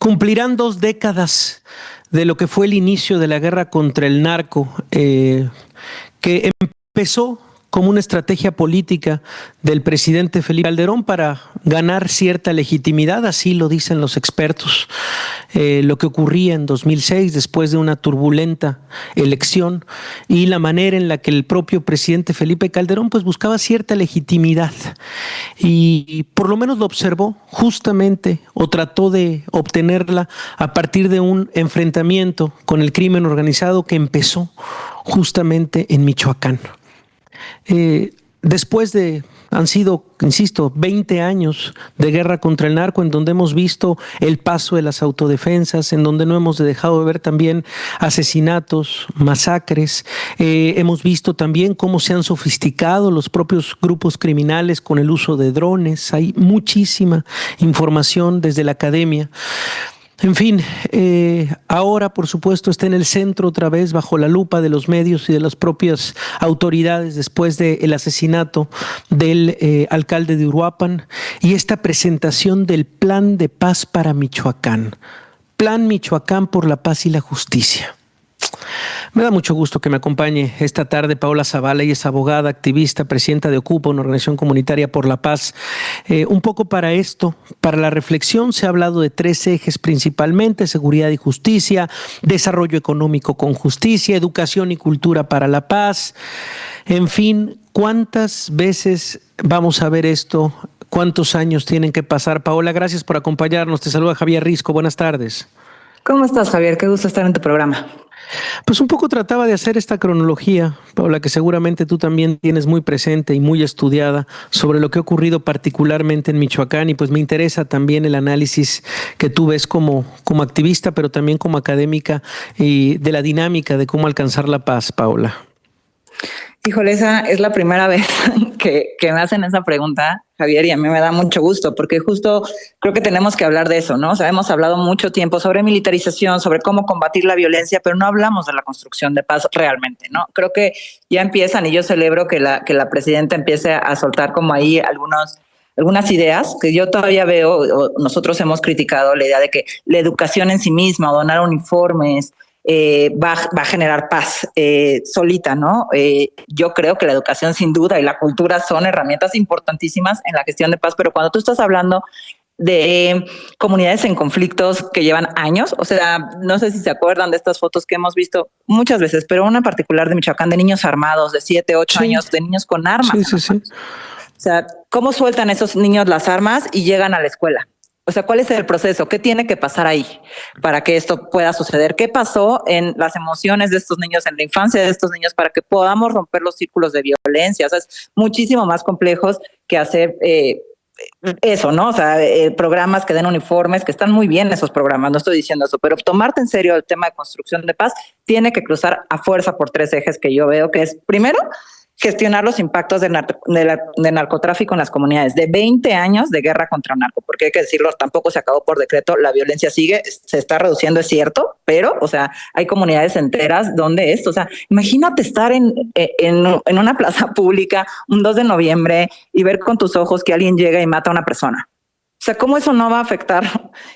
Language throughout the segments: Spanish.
Cumplirán 2 décadas de lo que fue el inicio de la guerra contra el narco, que empezó como una estrategia política del presidente Felipe Calderón para ganar cierta legitimidad, así lo dicen los expertos. Lo que ocurría en 2006 después de una turbulenta elección y la manera en la que el propio presidente Felipe Calderón pues buscaba cierta legitimidad y por lo menos lo observó justamente o trató de obtenerla a partir de un enfrentamiento con el crimen organizado que empezó justamente en Michoacán. Después de, han sido, insisto, 20 años de guerra contra el narco, en donde hemos visto el paso de las autodefensas, en donde no hemos dejado de ver también asesinatos, masacres. Hemos visto también cómo se han sofisticado los propios grupos criminales con el uso de drones. Hay muchísima información desde la academia. En fin, ahora por supuesto está en el centro otra vez bajo la lupa de los medios y de las propias autoridades después del asesinato del alcalde de Uruapan y esta presentación del Plan de Paz para Michoacán. Plan Michoacán por la Paz y la Justicia. Me da mucho gusto que me acompañe esta tarde Paola Zavala. Ella es abogada, activista, presidenta de Ocupa, una organización comunitaria por la paz. Un poco para esto, para la reflexión, se ha hablado de 3 ejes principalmente: seguridad y justicia, desarrollo económico con justicia, educación y cultura para la paz. En fin, ¿cuántas veces vamos a ver esto? ¿Cuántos años tienen que pasar? Paola, gracias por acompañarnos. Te saluda Javier Risco. Buenas tardes. ¿Cómo estás, Javier? Qué gusto estar en tu programa. Pues un poco trataba de hacer esta cronología, Paula, que seguramente tú también tienes muy presente y muy estudiada sobre lo que ha ocurrido particularmente en Michoacán, y pues me interesa también el análisis que tú ves como activista, pero también como académica, y de la dinámica de cómo alcanzar la paz, Paula. Híjole, esa es la primera vez que me hacen esa pregunta, Javier, y a mí me da mucho gusto, porque justo creo que tenemos que hablar de eso, ¿no? O sea, hemos hablado mucho tiempo sobre militarización, sobre cómo combatir la violencia, pero no hablamos de la construcción de paz realmente, ¿no? Creo que ya empiezan, y yo celebro que la presidenta empiece a soltar como ahí algunas ideas que yo todavía veo, o nosotros hemos criticado la idea de que la educación en sí misma, o donar uniformes, va a generar paz solita, ¿no? Yo creo que la educación sin duda y la cultura son herramientas importantísimas en la gestión de paz, pero cuando tú estás hablando de comunidades en conflictos que llevan años, o sea, no sé si se acuerdan de estas fotos que hemos visto muchas veces, pero una en particular de Michoacán, de niños armados de 7, 8 años, de niños con armas. Sí. O sea, ¿cómo sueltan esos niños las armas y llegan a la escuela? O sea, ¿cuál es el proceso? ¿Qué tiene que pasar ahí para que esto pueda suceder? ¿Qué pasó en las emociones de estos niños, en la infancia de estos niños, para que podamos romper los círculos de violencia? O sea, es muchísimo más complejo que hacer eso, ¿no? O sea, programas que den uniformes, que están muy bien esos programas, no estoy diciendo eso, pero tomarte en serio el tema de construcción de paz tiene que cruzar a fuerza por 3 ejes que yo veo, que es, primero, gestionar los impactos del narcotráfico en las comunidades, de 20 años de guerra contra el narco, porque hay que decirlo, tampoco se acabó por decreto, la violencia sigue, se está reduciendo, es cierto, pero, o sea, hay comunidades enteras donde esto, o sea, imagínate estar en una plaza pública un 2 de noviembre y ver con tus ojos que alguien llega y mata a una persona. O sea, ¿cómo eso no va a afectar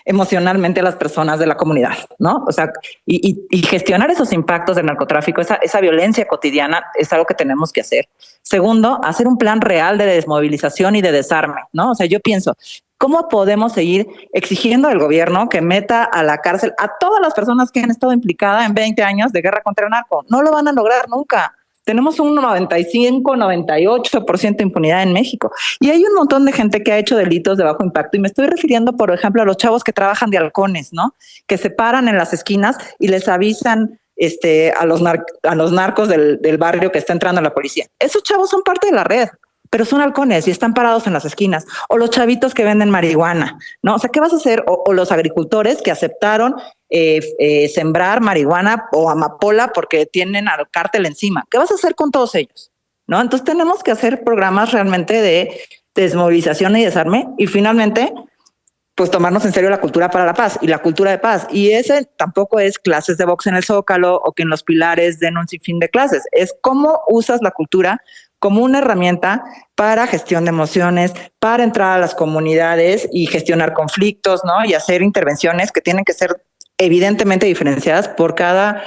emocionalmente a las personas de la comunidad, ¿no? O sea, y gestionar esos impactos del narcotráfico, esa violencia cotidiana, es algo que tenemos que hacer. Segundo, hacer un plan real de desmovilización y de desarme, ¿no? O sea, yo pienso, ¿cómo podemos seguir exigiendo al gobierno que meta a la cárcel a todas las personas que han estado implicadas en 20 años de guerra contra el narco? No lo van a lograr nunca. Tenemos un 95-98% de impunidad en México. Y hay un montón de gente que ha hecho delitos de bajo impacto. Y me estoy refiriendo, por ejemplo, a los chavos que trabajan de halcones, ¿no? Que se paran en las esquinas y les avisan a los narcos del barrio que está entrando la policía. Esos chavos son parte de la red, pero son halcones y están parados en las esquinas. O los chavitos que venden marihuana, ¿no? O sea, ¿qué vas a hacer? O los agricultores que aceptaron sembrar marihuana o amapola porque tienen al cártel encima. ¿Qué vas a hacer con todos ellos? ¿No? Entonces tenemos que hacer programas realmente de desmovilización y desarme, y finalmente, pues tomarnos en serio la cultura para la paz y la cultura de paz. Y ese tampoco es clases de box en el Zócalo o que en los pilares den un sinfín de clases. Es cómo usas la cultura como una herramienta para gestión de emociones, para entrar a las comunidades y gestionar conflictos, ¿no? Y hacer intervenciones que tienen que ser evidentemente diferenciadas por cada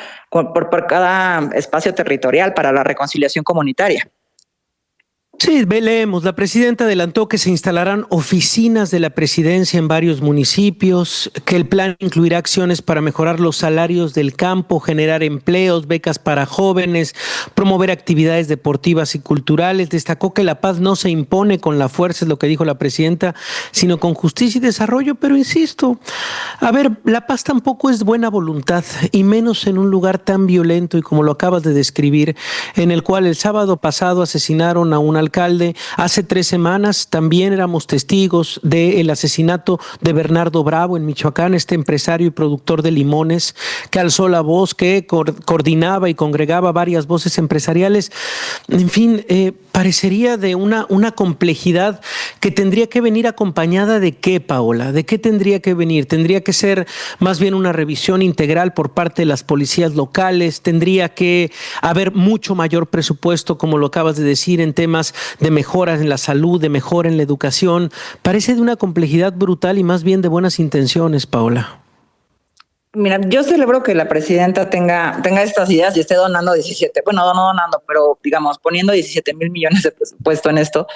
espacio territorial para la reconciliación comunitaria. Sí, leemos. La presidenta adelantó que se instalarán oficinas de la presidencia en varios municipios, que el plan incluirá acciones para mejorar los salarios del campo, generar empleos, becas para jóvenes, promover actividades deportivas y culturales. Destacó que la paz no se impone con la fuerza, es lo que dijo la presidenta, sino con justicia y desarrollo. Pero insisto, a ver, la paz tampoco es buena voluntad, y menos en un lugar tan violento y como lo acabas de describir, en el cual el sábado pasado asesinaron a un alcalde. Hace 3 semanas también éramos testigos del asesinato de Bernardo Bravo en Michoacán, este empresario y productor de limones que alzó la voz, que coordinaba y congregaba varias voces empresariales. En fin, parecería de una complejidad que tendría que venir acompañada de ¿qué, Paola? ¿De qué tendría que venir? Tendría que ser más bien una revisión integral por parte de las policías locales, tendría que haber mucho mayor presupuesto, como lo acabas de decir, en temas de mejoras en la salud, de mejora en la educación. Parece de una complejidad brutal y más bien de buenas intenciones, Paola. Mira, yo celebro que la presidenta tenga estas ideas y esté donando 17, bueno, no donando, pero digamos, poniendo 17,000 millones de presupuesto en esto.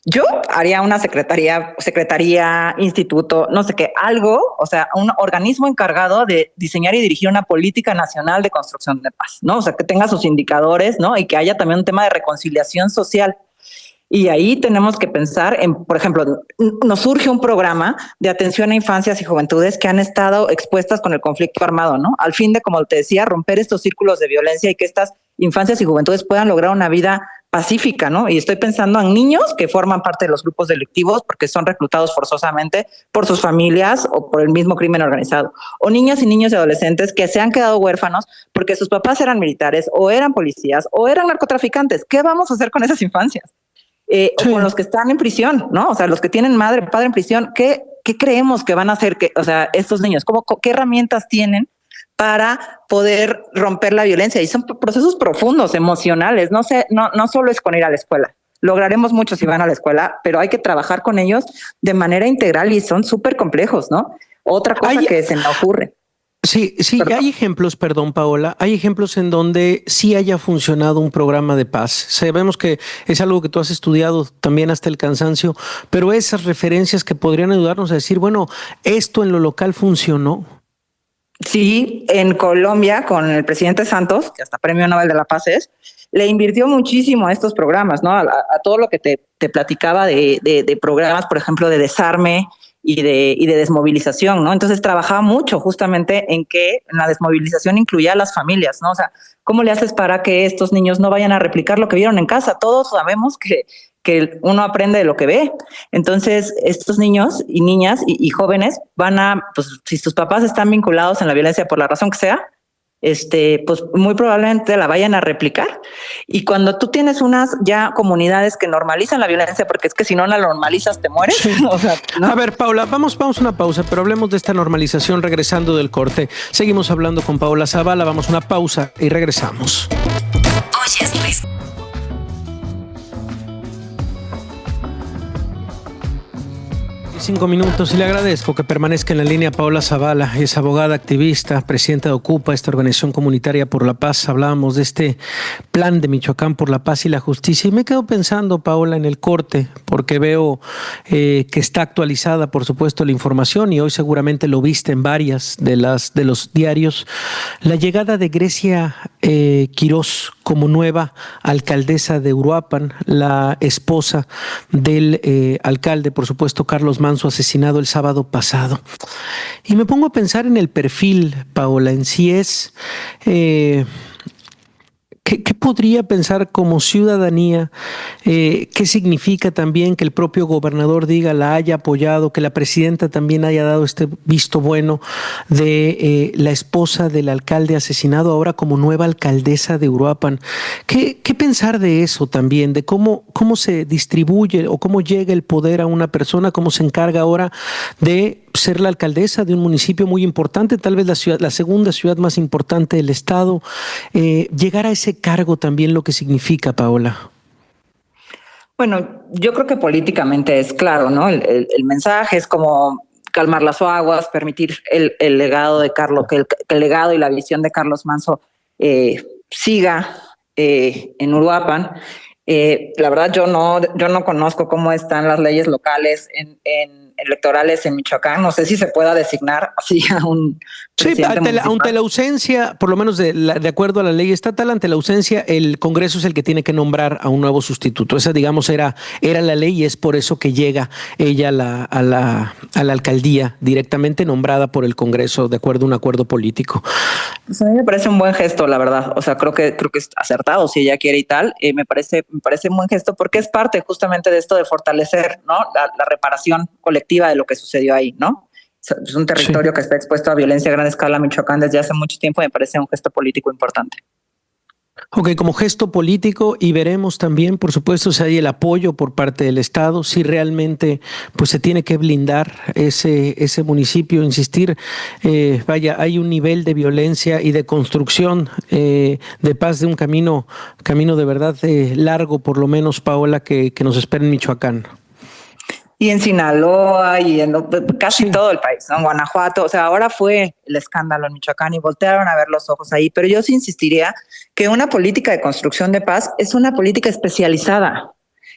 Yo haría una secretaría, instituto, no sé qué, algo, o sea, un organismo encargado de diseñar y dirigir una política nacional de construcción de paz, ¿no? O sea, que tenga sus indicadores, ¿no? Y que haya también un tema de reconciliación social. Y ahí tenemos que pensar en, por ejemplo, nos surge un programa de atención a infancias y juventudes que han estado expuestas con el conflicto armado, ¿no? Al fin de, como te decía, romper estos círculos de violencia y que estas infancias y juventudes puedan lograr una vida pacífica, ¿no? Y estoy pensando en niños que forman parte de los grupos delictivos porque son reclutados forzosamente por sus familias o por el mismo crimen organizado. O niñas y niños y adolescentes que se han quedado huérfanos porque sus papás eran militares o eran policías o eran narcotraficantes. ¿Qué vamos a hacer con esas infancias? Sí. O con los que están en prisión, ¿no? O sea, los que tienen madre, padre en prisión, ¿qué creemos que van a hacer estos niños? ¿Qué herramientas tienen para poder romper la violencia? Y son procesos profundos, emocionales. No solo es con ir a la escuela. Lograremos mucho si van a la escuela, pero hay que trabajar con ellos de manera integral y son súper complejos, ¿no? Otra cosa que se me ocurre. Sí, hay ejemplos, perdón, Paola, hay ejemplos en donde sí haya funcionado un programa de paz. Sabemos que es algo que tú has estudiado también hasta el cansancio, pero esas referencias que podrían ayudarnos a decir, bueno, esto en lo local funcionó. Sí, en Colombia, con el presidente Santos, que hasta Premio Nobel de la Paz es, le invirtió muchísimo a estos programas, ¿no? A todo lo que te platicaba de programas, por ejemplo, de desarme y de desmovilización, ¿no? Entonces trabajaba mucho justamente en que la desmovilización incluía a las familias, ¿no? O sea, ¿cómo le haces para que estos niños no vayan a replicar lo que vieron en casa? Todos sabemos que uno aprende de lo que ve. Entonces, estos niños y niñas y jóvenes pues si sus papás están vinculados en la violencia por la razón que sea, pues muy probablemente la vayan a replicar. Y cuando tú tienes unas ya comunidades que normalizan la violencia, porque es que si no la normalizas te mueres. Sí. O sea, ¿no? A ver, Paola, vamos a una pausa, pero hablemos de esta normalización regresando del corte. Seguimos hablando con Paola Zavala, vamos a una pausa y regresamos. Oyes, Luis. 5 minutos y le agradezco que permanezca en la línea Paola Zavala, es abogada, activista, presidenta de Ocupa, esta organización comunitaria por la paz. Hablábamos de este plan de Michoacán por la paz y la justicia y me quedo pensando, Paola, en el corte, porque veo que está actualizada, por supuesto, la información y hoy seguramente lo viste en varias de los diarios. La llegada de Grecia Quirós como nueva alcaldesa de Uruapan, la esposa del alcalde, por supuesto, Carlos Manso, asesinado el sábado pasado. Y me pongo a pensar en el perfil, Paola, en si es... ¿Qué podría pensar como ciudadanía? ¿Qué significa también que el propio gobernador diga, la haya apoyado, que la presidenta también haya dado este visto bueno de la esposa del alcalde asesinado ahora como nueva alcaldesa de Uruapan? ¿Qué pensar de eso también? De cómo se distribuye o cómo llega el poder a una persona, cómo se encarga ahora de ser la alcaldesa de un municipio muy importante, tal vez la segunda ciudad más importante del estado, llegar a ese cargo también lo que significa, Paola. Bueno, yo creo que políticamente es claro, ¿no? El mensaje es como calmar las aguas, permitir el legado de Carlos, que el legado y la visión de Carlos Manso siga en Uruapan. La verdad, yo no conozco cómo están las leyes locales en electorales en Michoacán. No sé si se pueda designar así a un presidente municipal. Ante la ausencia, por lo menos de acuerdo a la ley estatal, ante la ausencia, el Congreso es el que tiene que nombrar a un nuevo sustituto. Esa, digamos, era la ley y es por eso que llega ella a la alcaldía directamente nombrada por el Congreso de acuerdo a un acuerdo político. Pues a mí me parece un buen gesto, la verdad. O sea, creo que es acertado si ella quiere y tal. Me parece un buen gesto porque es parte justamente de esto de fortalecer, ¿no? La reparación colectiva de lo que sucedió ahí, ¿no? Es un territorio que está expuesto a violencia a gran escala, Michoacán, desde hace mucho tiempo. Me parece un gesto político importante. Ok, como gesto político, y veremos también, por supuesto, si hay el apoyo por parte del Estado, si realmente pues se tiene que blindar ese municipio, insistir, vaya, hay un nivel de violencia y de construcción de paz de un camino de verdad largo, por lo menos, Paola, que nos espera en Michoacán. Y en Sinaloa y en casi todo el país, ¿no? En Guanajuato, o sea, ahora fue el escándalo en Michoacán y voltearon a ver los ojos ahí, pero yo sí insistiría que una política de construcción de paz es una política especializada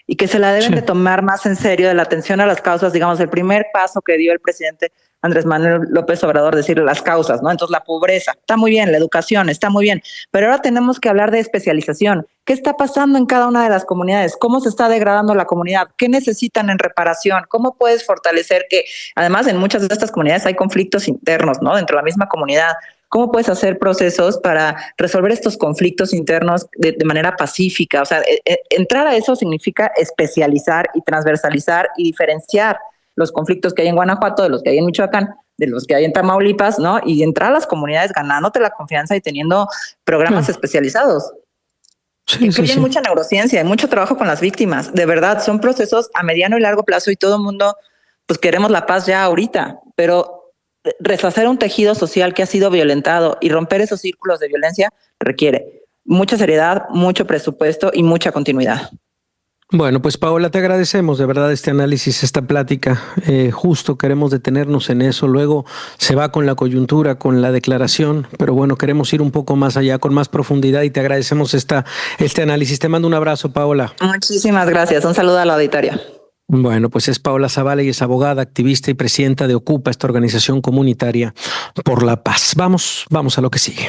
y que se la deben de tomar más en serio de la atención a las causas. Digamos, el primer paso que dio el presidente Andrés Manuel López Obrador, decirle las causas, ¿no? Entonces la pobreza, está muy bien, la educación, está muy bien, pero ahora tenemos que hablar de especialización. ¿Qué está pasando en cada una de las comunidades? ¿Cómo se está degradando la comunidad? ¿Qué necesitan en reparación? ¿Cómo puedes fortalecer que, además, en muchas de estas comunidades hay conflictos internos, ¿no? Dentro de la misma comunidad. ¿Cómo puedes hacer procesos para resolver estos conflictos internos de manera pacífica? O sea, entrar a eso significa especializar y transversalizar y diferenciar los conflictos que hay en Guanajuato, de los que hay en Michoacán, de los que hay en Tamaulipas, ¿no? Y entrar a las comunidades ganándote la confianza y teniendo programas especializados. Sí, incluyen mucha neurociencia y mucho trabajo con las víctimas. De verdad, son procesos a mediano y largo plazo y todo el mundo, pues queremos la paz ya ahorita, pero reshacer un tejido social que ha sido violentado y romper esos círculos de violencia requiere mucha seriedad, mucho presupuesto y mucha continuidad. Bueno, pues Paola, te agradecemos de verdad este análisis, esta plática. Justo queremos detenernos en eso. Luego se va con la coyuntura, con la declaración, pero bueno, queremos ir un poco más allá, con más profundidad y te agradecemos este análisis. Te mando un abrazo, Paola. Muchísimas gracias. Un saludo a la auditoria. Bueno, pues es Paola Zavala y es abogada, activista y presidenta de Ocupa, esta organización comunitaria por la paz. Vamos a lo que sigue.